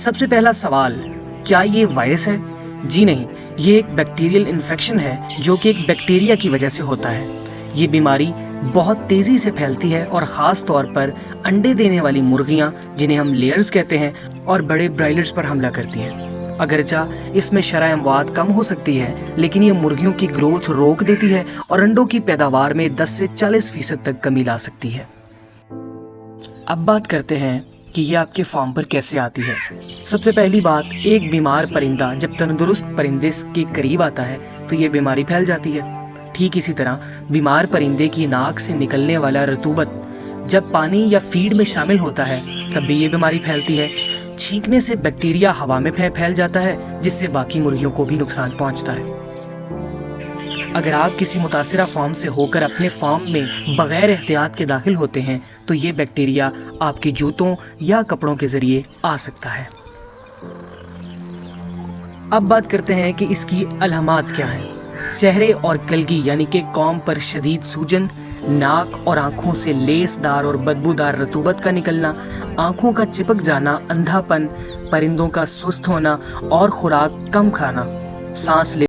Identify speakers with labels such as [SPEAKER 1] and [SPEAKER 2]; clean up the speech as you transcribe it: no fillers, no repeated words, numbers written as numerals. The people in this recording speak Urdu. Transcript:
[SPEAKER 1] سب سے پہلا سوال، کیا یہ وائرس ہے؟ جی نہیں، یہ ایک بیکٹیریل انفیکشن ہے جو کہ ایک بیکٹیریا کی وجہ سے ہوتا ہے۔ یہ بیماری بہت تیزی سے پھیلتی ہے اور خاص طور پر انڈے دینے والی مرغیاں جنہیں ہم لیئرز کہتے ہیں اور بڑے برائلرز پر حملہ کرتی ہیں۔ اگرچہ اس میں شرح اموات کم ہو سکتی ہے، لیکن یہ مرغیوں کی گروتھ روک دیتی ہے اور انڈوں کی پیداوار میں 10 سے 40% تک کمی لا سکتی ہے۔ اب بات کرتے ہیں کہ یہ آپ کے فارم پر کیسے آتی ہے۔ سب سے پہلی بات، ایک بیمار پرندہ جب تندرست پرندے کے قریب آتا ہے تو یہ بیماری پھیل جاتی ہے۔ ٹھیک اسی طرح بیمار پرندے کی ناک سے نکلنے والا رطوبت جب پانی یا فیڈ میں شامل ہوتا ہے تب بھی یہ بیماری پھیلتی ہے۔ چھینکنے سے بیکٹیریا ہوا میں پھیل جاتا ہے جس سے باقی مرغیوں کو بھی نقصان پہنچتا ہے۔ اگر آپ کسی متاثرہ فارم سے ہو کر اپنے فارم میں بغیر احتیاط کے داخل ہوتے ہیں تو یہ بیکٹیریا آپ کے جوتوں یا کپڑوں کے ذریعے آ سکتا ہے۔ اب بات کرتے ہیں کہ اس کی علامات کیا ہیں۔ چہرے اور کلگی یعنی کہ کام پر شدید سوجن، ناک اور آنکھوں سے لیس دار اور بدبودار رطوبت کا نکلنا، آنکھوں کا چپک جانا، اندھا پن، پرندوں کا سست ہونا اور خوراک کم کھانا، سانس